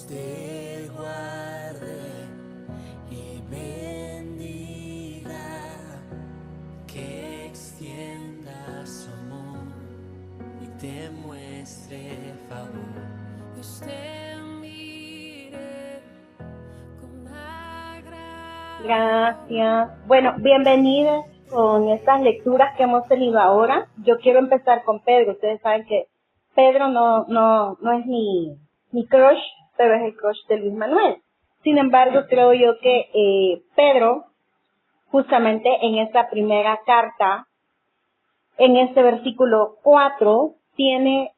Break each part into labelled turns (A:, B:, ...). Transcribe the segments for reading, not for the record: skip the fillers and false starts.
A: te guarde y bendiga, que extienda su amor y te muestre favor. Dios te mire con agrado.
B: Gracias. Bueno, bienvenidos con estas lecturas que hemos tenido ahora. Yo quiero empezar con Pedro. Ustedes saben que Pedro no es mi crush, pero es el crush de Luis Manuel. Sin embargo, creo yo que Pedro, justamente en esta primera carta, en este versículo 4, tiene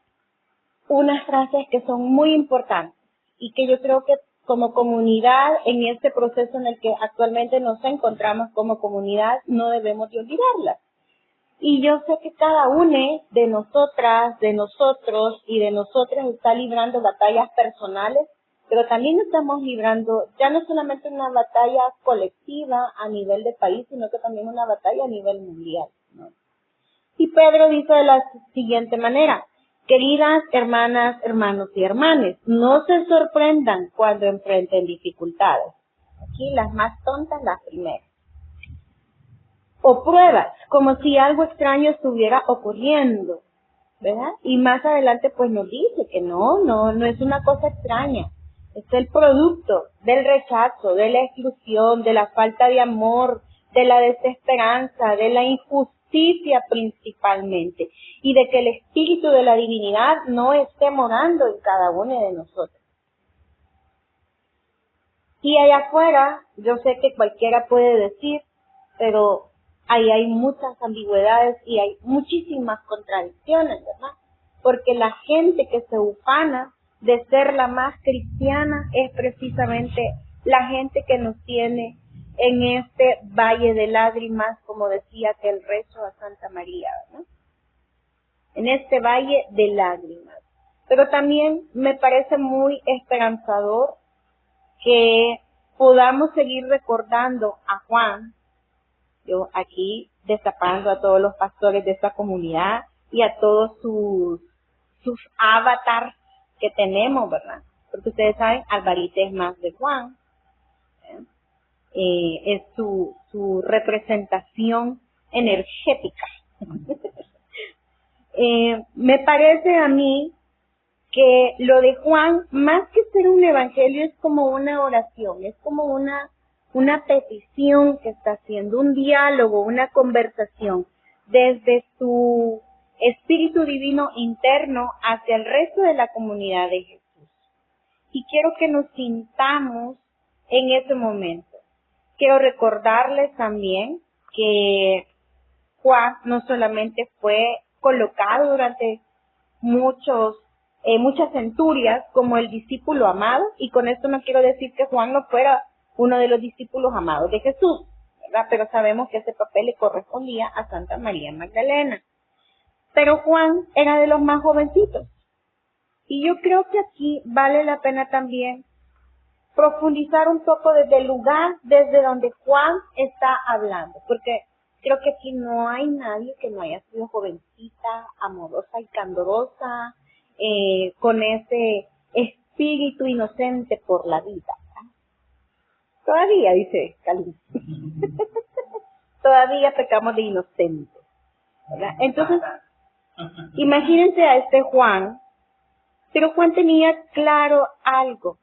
B: unas frases que son muy importantes y que yo creo que como comunidad, en este proceso en el que actualmente nos encontramos como comunidad, no debemos de olvidarlas. Y yo sé que cada una de nosotras, de nosotros y de nosotras está librando batallas personales, pero también estamos librando ya no solamente una batalla colectiva a nivel de país, sino que también una batalla a nivel mundial, ¿no? Y Pedro dice de la siguiente manera: queridas hermanas, hermanos y hermanes, no se sorprendan cuando enfrenten dificultades. Aquí las más tontas, las primeras. O pruebas, como si algo extraño estuviera ocurriendo, ¿verdad? Y más adelante pues nos dice que no es una cosa extraña. Es el producto del rechazo, de la exclusión, de la falta de amor, de la desesperanza, de la injusticia principalmente, y de que el espíritu de la divinidad no esté morando en cada uno de nosotros. Y allá afuera, yo sé que cualquiera puede decir, pero ahí hay muchas ambigüedades y hay muchísimas contradicciones, ¿verdad? Porque la gente que se ufana de ser la más cristiana es precisamente la gente que nos tiene en este valle de lágrimas, como decía que el rezo a Santa María, ¿no? En este valle de lágrimas. Pero también me parece muy esperanzador que podamos seguir recordando a Juan. Yo aquí destapando a todos los pastores de esta comunidad y a todos sus avatars que tenemos, ¿verdad? Porque ustedes saben, Alvarita es más de Juan, es su representación energética. Me parece a mí que lo de Juan, más que ser un evangelio, es como una oración, es como una petición que está haciendo, un diálogo, una conversación desde su espíritu divino interno hacia el resto de la comunidad de Jesús. Y quiero que nos sintamos en ese momento. Quiero recordarles también que Juan no solamente fue colocado durante muchas centurias como el discípulo amado, y con esto no quiero decir que Juan no fuera uno de los discípulos amados de Jesús, ¿verdad? Pero sabemos que ese papel le correspondía a Santa María Magdalena. Pero Juan era de los más jovencitos. Y yo creo que aquí vale la pena también profundizar un poco desde el lugar desde donde Juan está hablando, porque creo que aquí no hay nadie que no haya sido jovencita, amorosa y candorosa, con ese espíritu inocente por la vida. Todavía, dice Calvin. Todavía pecamos de inocentes, ¿verdad? Entonces, imagínense a este Juan, pero Juan tenía claro algo.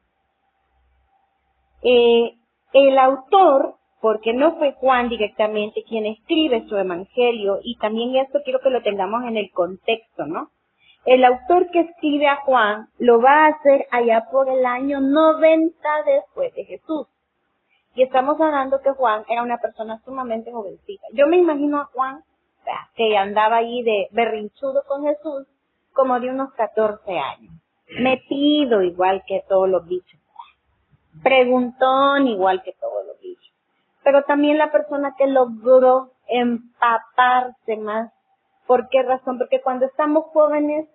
B: El autor, porque no fue Juan directamente quien escribe su evangelio, y también esto quiero que lo tengamos en el contexto, ¿no? El autor que escribe a Juan lo va a hacer allá por el año 90 después de Jesús. Y estamos hablando que Juan era una persona sumamente jovencita. Yo me imagino a Juan, que andaba ahí de berrinchudo con Jesús, como de unos 14 años. Metido igual que todos los bichos. Preguntón igual que todos los bichos. Pero también la persona que logró empaparse más. ¿Por qué razón? Porque cuando estamos jóvenes,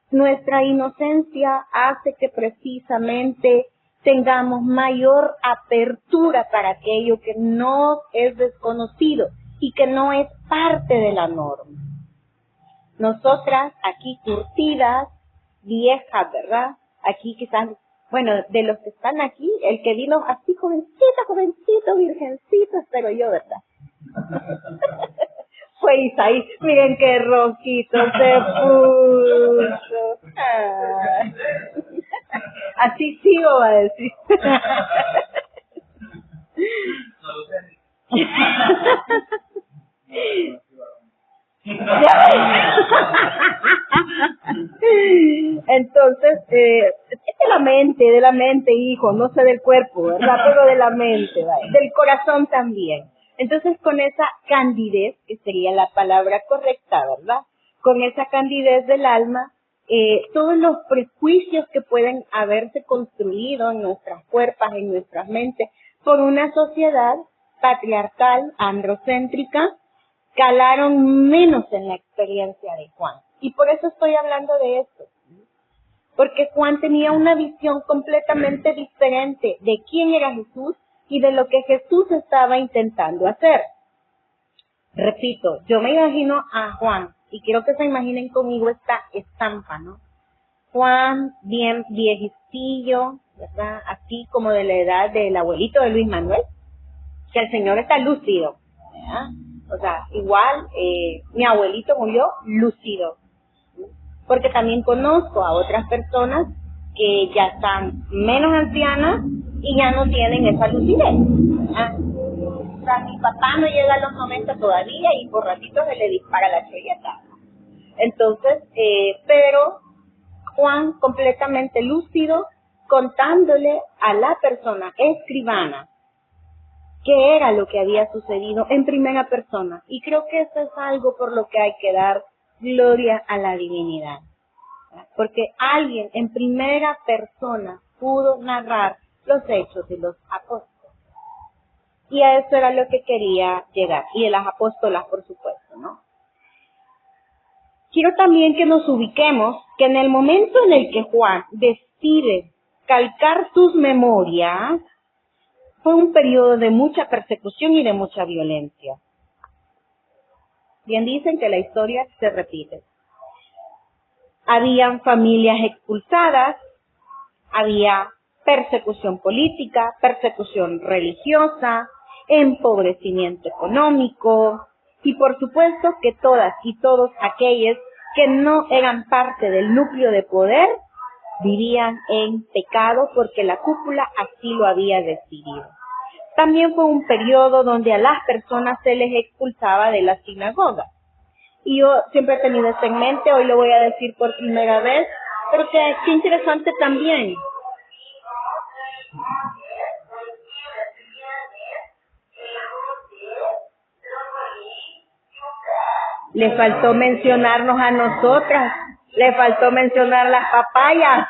B: nuestra inocencia hace que precisamente tengamos mayor apertura para aquello que no es desconocido y que no es parte de la norma. Nosotras aquí curtidas, viejas, ¿verdad? Aquí quizás Bueno, de los que están aquí, el que vino así jovencito, virgencito, espero yo, ¿verdad? Fue Isaí. Miren qué rojito se puso. Ah. Así sigo, va a decir. Entonces, es de la mente, hijo, no sé del cuerpo, ¿verdad? Pero de la mente, ¿vale? Del corazón también. Entonces, con esa candidez, que sería la palabra correcta, ¿verdad? Con esa candidez del alma, todos los prejuicios que pueden haberse construido en nuestras cuerpos, en nuestras mentes, por una sociedad patriarcal, androcéntrica, calaron menos en la experiencia de Juan. Y por eso estoy hablando de esto. Porque Juan tenía una visión completamente diferente de quién era Jesús y de lo que Jesús estaba intentando hacer. Repito, yo me imagino a Juan, y quiero que se imaginen conmigo esta estampa, ¿no? Juan, bien viejecillo, ¿verdad? Así como de la edad del abuelito de Luis Manuel, que el Señor está lúcido, ¿verdad? O sea, igual, mi abuelito murió lúcido, porque también conozco a otras personas que ya están menos ancianas y ya no tienen esa lucidez, ¿verdad? O sea, mi papá no llega a los 90 todavía y por ratito se le dispara la cholleta. Entonces, pero Juan completamente lúcido, contándole a la persona escribana qué era lo que había sucedido en primera persona. Y creo que eso es algo por lo que hay que dar gloria a la divinidad. Porque alguien en primera persona pudo narrar los hechos de los apóstoles. Y a eso era lo que quería llegar. Y de las apóstolas, por supuesto, ¿no? Quiero también que nos ubiquemos que en el momento en el que Juan decide calcar sus memorias, fue un periodo de mucha persecución y de mucha violencia. Bien dicen que la historia se repite. Habían familias expulsadas, había persecución política, persecución religiosa, empobrecimiento económico y por supuesto que todas y todos aquellos que no eran parte del núcleo de poder vivían en pecado porque la cúpula así lo había decidido. También fue un periodo donde a las personas se les expulsaba de la sinagoga. Y yo siempre he tenido esto en mente, hoy lo voy a decir por primera vez, pero qué interesante también. Le faltó mencionarnos a nosotras, le faltó mencionar las papayas.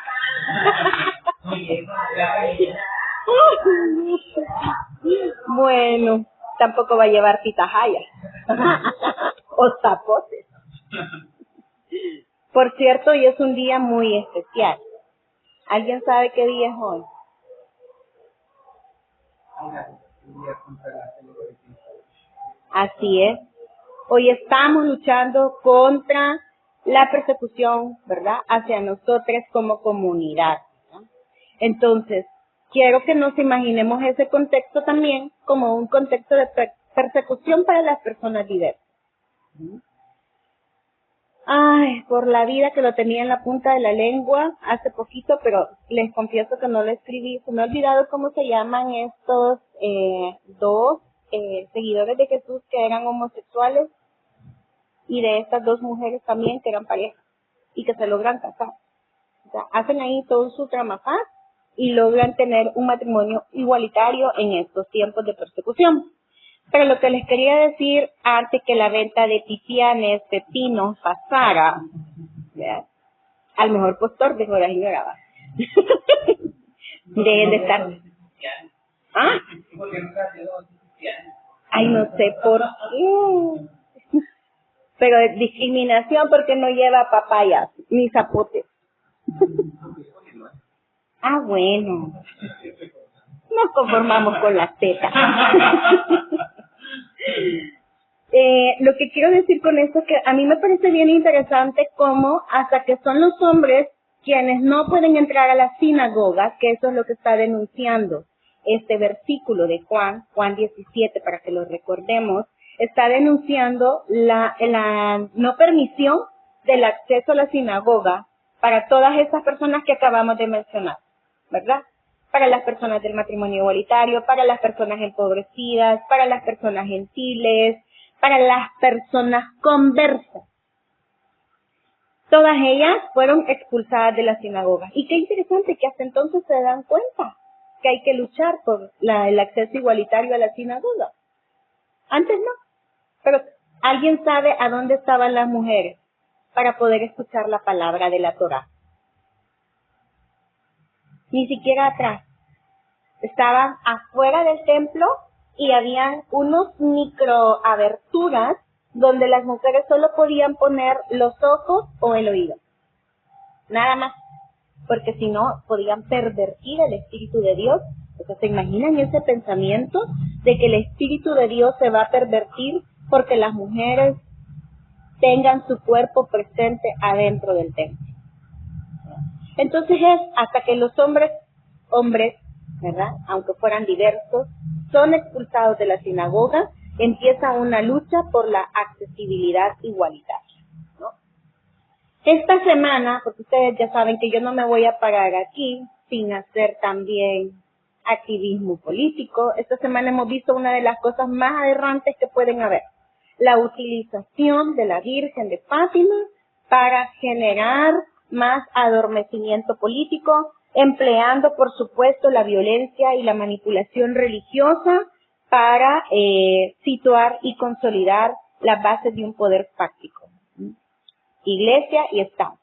B: Bueno, tampoco va a llevar pitahaya o zapotes. Por cierto, hoy es un día muy especial. ¿Alguien sabe qué día es hoy? Así es. Hoy estamos luchando contra la persecución, ¿verdad?, hacia nosotros como comunidad, ¿no? Entonces, quiero que nos imaginemos ese contexto también como un contexto de persecución para las personas diversas. Ay, por la vida que lo tenía en la punta de la lengua hace poquito, pero les confieso que no lo escribí. Se me ha olvidado cómo se llaman estos dos seguidores de Jesús que eran homosexuales y de estas dos mujeres también que eran parejas y que se logran casar. O sea, hacen ahí todo su tramapaz y logran tener un matrimonio igualitario en estos tiempos de persecución. Pero lo que les quería decir antes que la venta de tipianes, pepinos, pasara, ¿verdad?, al mejor postor dejó la señora. Deben de estar. ¿Ah? Ay, no sé por qué. Pero es discriminación porque no lleva papayas ni zapotes. Ah, bueno. Nos conformamos con las tetas. Lo que quiero decir con esto es que a mí me parece bien interesante cómo hasta que son los hombres quienes no pueden entrar a las sinagogas, que eso es lo que está denunciando este versículo de Juan 17, para que lo recordemos, está denunciando la no permisión del acceso a la sinagoga para todas esas personas que acabamos de mencionar, ¿verdad? Para las personas del matrimonio igualitario, para las personas empobrecidas, para las personas gentiles, para las personas conversas. Todas ellas fueron expulsadas de las sinagogas. Y qué interesante que hasta entonces se dan cuenta que hay que luchar por el acceso igualitario a la sinagoga. Antes no. Pero ¿alguien sabe a dónde estaban las mujeres para poder escuchar la palabra de la Torá? Ni siquiera atrás. Estaban afuera del templo y habían unos microaberturas donde las mujeres solo podían poner los ojos o el oído. Nada más. Porque si no, podían pervertir el Espíritu de Dios. Entonces, ¿se imaginan ese pensamiento de que el Espíritu de Dios se va a pervertir porque las mujeres tengan su cuerpo presente adentro del templo? Entonces es hasta que los hombres, ¿verdad?, aunque fueran diversos, son expulsados de la sinagoga, empieza una lucha por la accesibilidad igualitaria, ¿no? Esta semana, porque ustedes ya saben que yo no me voy a parar aquí sin hacer también activismo político, esta semana hemos visto una de las cosas más aberrantes que pueden haber: la utilización de la Virgen de Fátima para generar más adormecimiento político, empleando, por supuesto, la violencia y la manipulación religiosa para situar y consolidar las bases de un poder fáctico. Iglesia y Estado.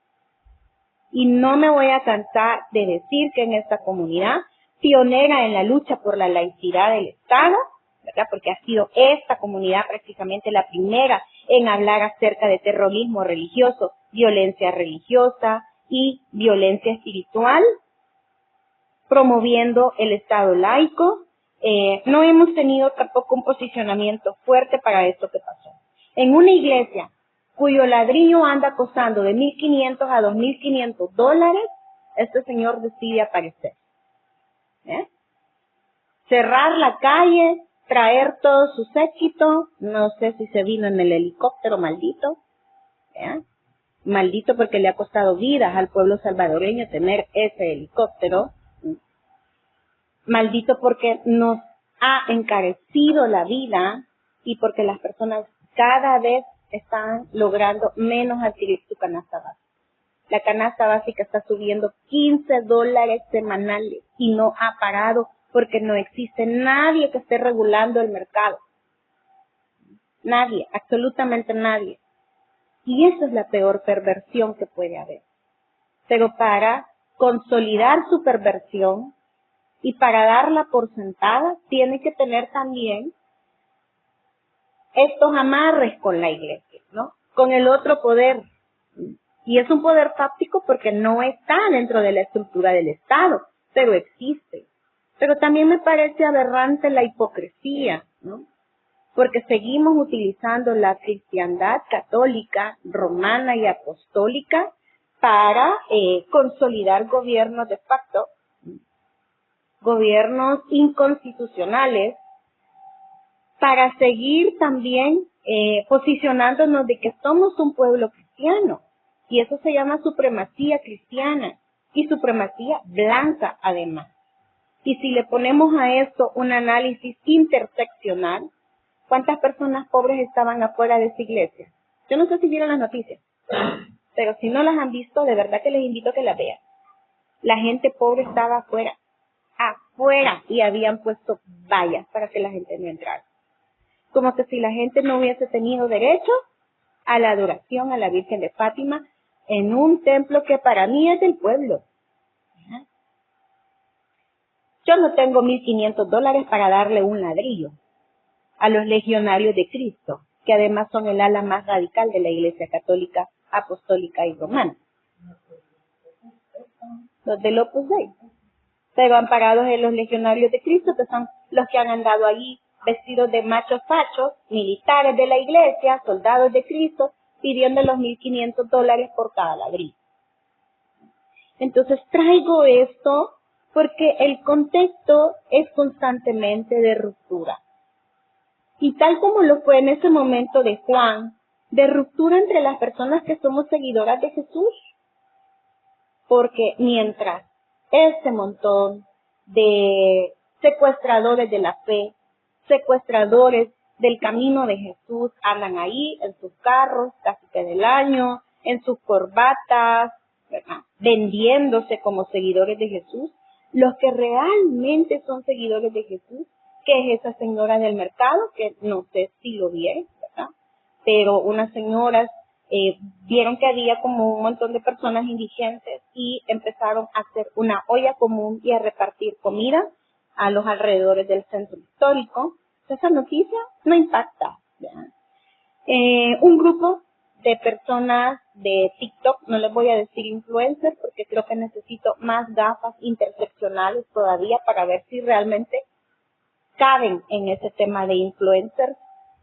B: Y no me voy a cansar de decir que en esta comunidad, pionera en la lucha por la laicidad del Estado, ¿verdad?, porque ha sido esta comunidad precisamente la primera en hablar acerca de terrorismo religioso, violencia religiosa y violencia espiritual, promoviendo el Estado laico. No hemos tenido tampoco un posicionamiento fuerte para esto que pasó. En una iglesia cuyo ladrillo anda costando de $1,500 a $2,500, este señor decide aparecer. Cerrar la calle, traer todo su séquito, no sé si se vino en el helicóptero, maldito. Maldito porque le ha costado vidas al pueblo salvadoreño tener ese helicóptero. Maldito porque nos ha encarecido la vida y porque las personas cada vez están logrando menos adquirir su canasta básica. La canasta básica está subiendo $15 semanales y no ha parado porque no existe nadie que esté regulando el mercado. Nadie, absolutamente nadie. Y esa es la peor perversión que puede haber. Pero para consolidar su perversión y para darla por sentada, tiene que tener también estos amarres con la iglesia, ¿no? Con el otro poder. Y es un poder fáctico porque no está dentro de la estructura del Estado, pero existe. Pero también me parece aberrante la hipocresía, ¿no? Porque seguimos utilizando la cristiandad católica, romana y apostólica para consolidar gobiernos de facto, gobiernos inconstitucionales, para seguir también posicionándonos de que somos un pueblo cristiano. Y eso se llama supremacía cristiana y supremacía blanca además. Y si le ponemos a esto un análisis interseccional, ¿cuántas personas pobres estaban afuera de esa iglesia? Yo no sé si vieron las noticias, pero si no las han visto, de verdad que les invito a que las vean. La gente pobre estaba afuera, y habían puesto vallas para que la gente no entrara. Como que si la gente no hubiese tenido derecho a la adoración a la Virgen de Fátima en un templo que para mí es del pueblo. Yo no tengo $1,500 para darle un ladrillo a los legionarios de Cristo, que además son el ala más radical de la Iglesia Católica, Apostólica y Romana. Los del Opus Dei. Pero amparados en los legionarios de Cristo, que son los que han andado ahí vestidos de machos fachos, militares de la iglesia, soldados de Cristo, pidiendo los $1,500 por cada ladrillo. Entonces traigo esto porque el contexto es constantemente de ruptura. Y tal como lo fue en ese momento de Juan, de ruptura entre las personas que somos seguidoras de Jesús. Porque mientras este montón de secuestradores de la fe, secuestradores del camino de Jesús, andan ahí en sus carros casi que del año, en sus corbatas, ¿verdad?, vendiéndose como seguidores de Jesús, los que realmente son seguidores de Jesús, que es esa señora del mercado, que no sé si lo vieron, ¿verdad?, pero unas señoras vieron que había como un montón de personas indigentes y empezaron a hacer una olla común y a repartir comida a los alrededores del centro histórico. Esa noticia no impacta, ¿verdad? Un grupo de personas de TikTok, no les voy a decir influencers porque creo que necesito más gafas interseccionales todavía para ver si realmente caben en ese tema de influencers,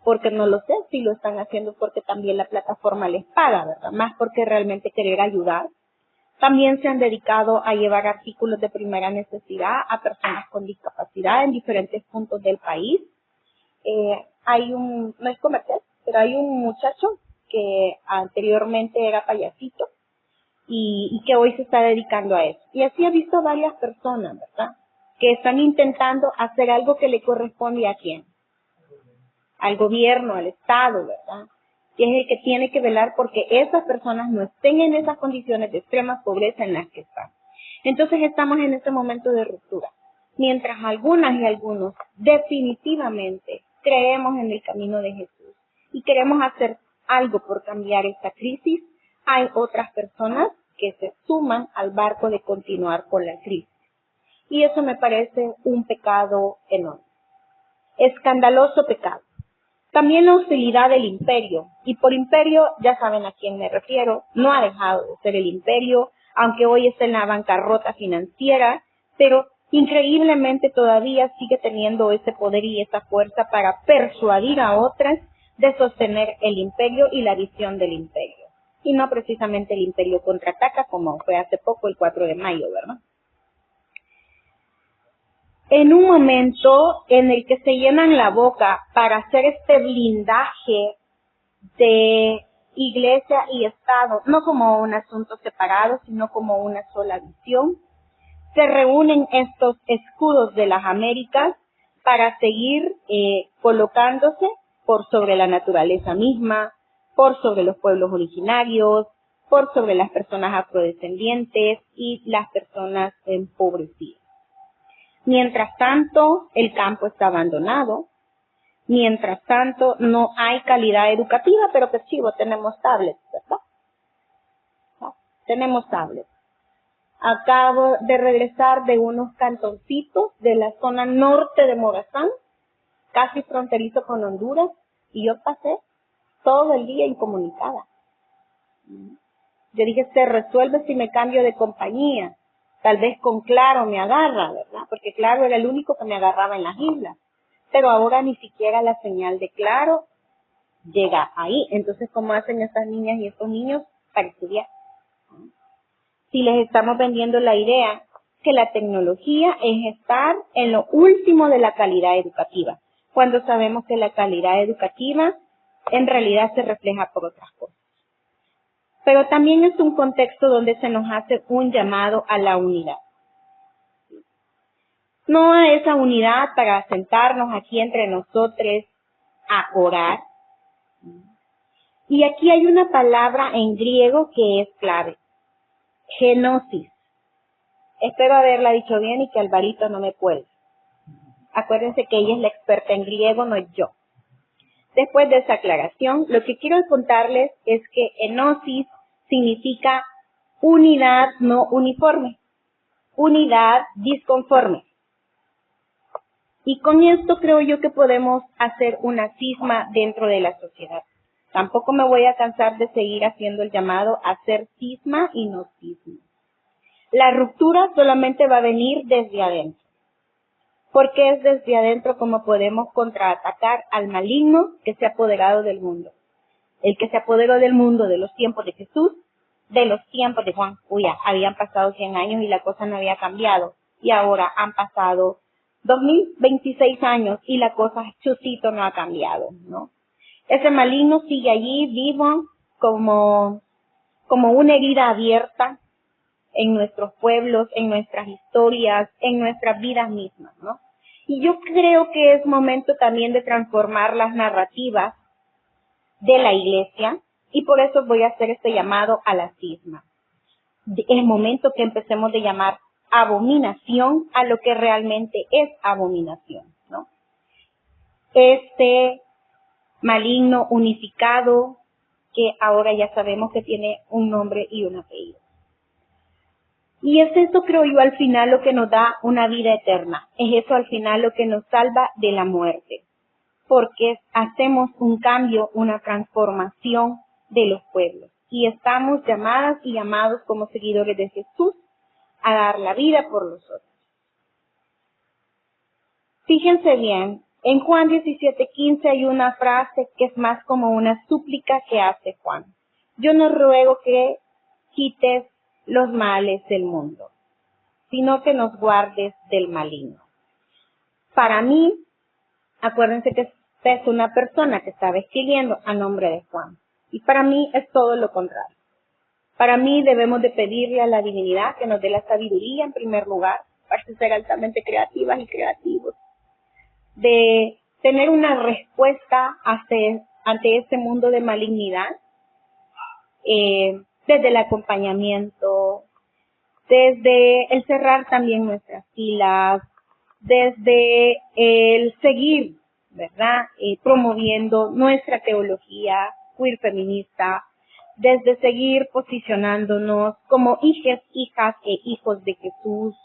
B: porque no lo sé si lo están haciendo porque también la plataforma les paga, ¿verdad? Más porque realmente querer ayudar. También se han dedicado a llevar artículos de primera necesidad a personas con discapacidad en diferentes puntos del país. No es comercial, pero hay un muchacho que anteriormente era payasito y que hoy se está dedicando a eso. Y así he visto varias personas, ¿verdad?, que están intentando hacer algo que le corresponde a quién, al gobierno, al Estado, ¿verdad?, que es el que tiene que velar porque esas personas no estén en esas condiciones de extrema pobreza en las que están. Entonces estamos en este momento de ruptura. Mientras algunas y algunos definitivamente creemos en el camino de Jesús y queremos hacer algo por cambiar esta crisis, hay otras personas que se suman al barco de continuar con la crisis. Y eso me parece un pecado enorme. Escandaloso pecado. También la hostilidad del imperio, y por imperio ya saben a quién me refiero, no ha dejado de ser el imperio, aunque hoy está en la bancarrota financiera, pero increíblemente todavía sigue teniendo ese poder y esa fuerza para persuadir a otras de sostener el imperio y la visión del imperio. Y no precisamente el imperio contraataca como fue hace poco el 4 de mayo, ¿verdad? En un momento en el que se llenan la boca para hacer este blindaje de iglesia y Estado, no como un asunto separado, sino como una sola visión, se reúnen estos escudos de las Américas para seguir colocándose por sobre la naturaleza misma, por sobre los pueblos originarios, por sobre las personas afrodescendientes y las personas empobrecidas. Mientras tanto, el campo está abandonado. Mientras tanto, no hay calidad educativa, pero que chivo, tenemos tablets, ¿verdad? ¿No? Tenemos tablets. Acabo de regresar de unos cantoncitos de la zona norte de Morazán, casi fronterizo con Honduras, y yo pasé todo el día incomunicada. Yo dije, se resuelve si me cambio de compañía. Tal vez con Claro me agarra, ¿verdad? Porque Claro era el único que me agarraba en las islas. Pero ahora ni siquiera la señal de Claro llega ahí. Entonces, ¿cómo hacen estas niñas y estos niños para estudiar? Si les estamos vendiendo la idea que la tecnología es estar en lo último de la calidad educativa, cuando sabemos que la calidad educativa en realidad se refleja por otras cosas. Pero también es un contexto donde se nos hace un llamado a la unidad. No a esa unidad para sentarnos aquí entre nosotros a orar. Y aquí hay una palabra en griego que es clave. Genosis. Espero haberla dicho bien y que Alvarito no me cuelgue. Acuérdense que ella es la experta en griego, no yo. Después de esa aclaración, lo que quiero contarles es que enosis significa unidad no uniforme, unidad disconforme. Y con esto creo yo que podemos hacer una cisma dentro de la sociedad. Tampoco me voy a cansar de seguir haciendo el llamado a hacer cisma y no cisma. La ruptura solamente va a venir desde adentro. Porque es desde adentro como podemos contraatacar al maligno que se ha apoderado del mundo. El que se apoderó del mundo de los tiempos de Jesús de los tiempos de Juan. Ya habían pasado 100 años y la cosa no había cambiado. Y ahora han pasado 2026 años y la cosa chusito no ha cambiado, ¿no? Ese maligno sigue allí vivo como una herida abierta en nuestros pueblos, en nuestras historias, en nuestras vidas mismas, ¿no? Y yo creo que es momento también de transformar las narrativas de la iglesia y por eso voy a hacer este llamado a la cisma. Es momento que empecemos de llamar abominación a lo que realmente es abominación, ¿no? Este maligno unificado que ahora ya sabemos que tiene un nombre y un apellido. Y es eso, creo yo, al final lo que nos da una vida eterna. Es eso al final lo que nos salva de la muerte. Porque hacemos un cambio, una transformación de los pueblos. Y estamos llamadas y llamados como seguidores de Jesús a dar la vida por los otros. Fíjense bien, en Juan 17:15 hay una frase que es más como una súplica que hace Juan. Yo no ruego que quites los males del mundo, sino que nos guardes del maligno. Para mí, acuérdense que esta es una persona que estaba escribiendo a nombre de Juan. Y para mí es todo lo contrario. Para mí debemos de pedirle a la divinidad que nos dé la sabiduría en primer lugar, para ser altamente creativas y creativos, de tener una respuesta ante este mundo de malignidad, desde el acompañamiento, desde el cerrar también nuestras filas, desde el seguir, ¿verdad? Promoviendo nuestra teología queer feminista, desde seguir posicionándonos como hijas e hijos de Jesús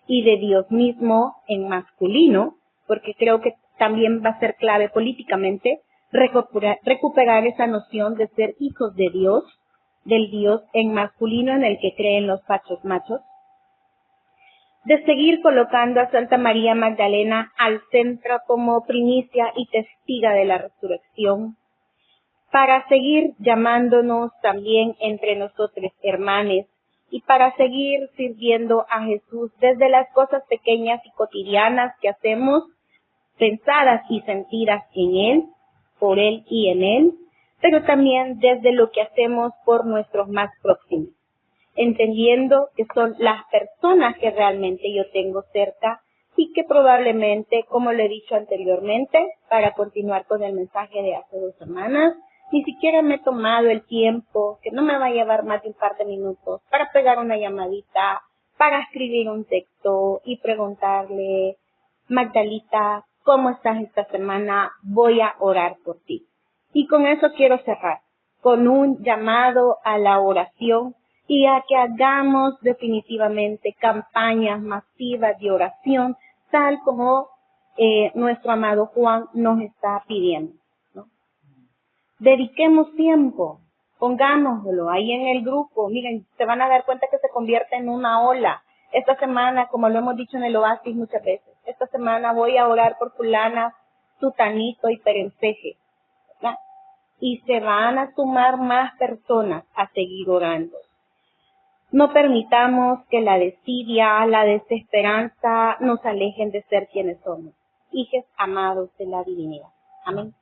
B: y de Dios mismo en masculino, porque creo que también va a ser clave políticamente recuperar esa noción de ser hijos de Dios, del Dios en masculino en el que creen los pachos machos, de seguir colocando a Santa María Magdalena al centro como primicia y testiga de la resurrección, para seguir llamándonos también entre nosotros hermanes y para seguir sirviendo a Jesús desde las cosas pequeñas y cotidianas que hacemos, pensadas y sentidas en Él, por Él y en Él, pero también desde lo que hacemos por nuestros más próximos, entendiendo que son las personas que realmente yo tengo cerca y que probablemente, como le he dicho anteriormente, para continuar con el mensaje de hace 2 semanas, ni siquiera me he tomado el tiempo, que no me va a llevar más de un par de minutos, para pegar una llamadita, para escribir un texto y preguntarle, Magdalita, ¿cómo estás esta semana? Voy a orar por ti. Y con eso quiero cerrar, con un llamado a la oración y a que hagamos definitivamente campañas masivas de oración, tal como nuestro amado Juan nos está pidiendo, ¿no? Dediquemos tiempo, pongámoslo ahí en el grupo. Miren, se van a dar cuenta que se convierte en una ola. Esta semana, como lo hemos dicho en el Oasis muchas veces, esta semana voy a orar por fulana, sutanito y perenceje, ¿verdad? Y se van a sumar más personas a seguir orando. No permitamos que la desidia, la desesperanza nos alejen de ser quienes somos, hijos amados de la divinidad. Amén.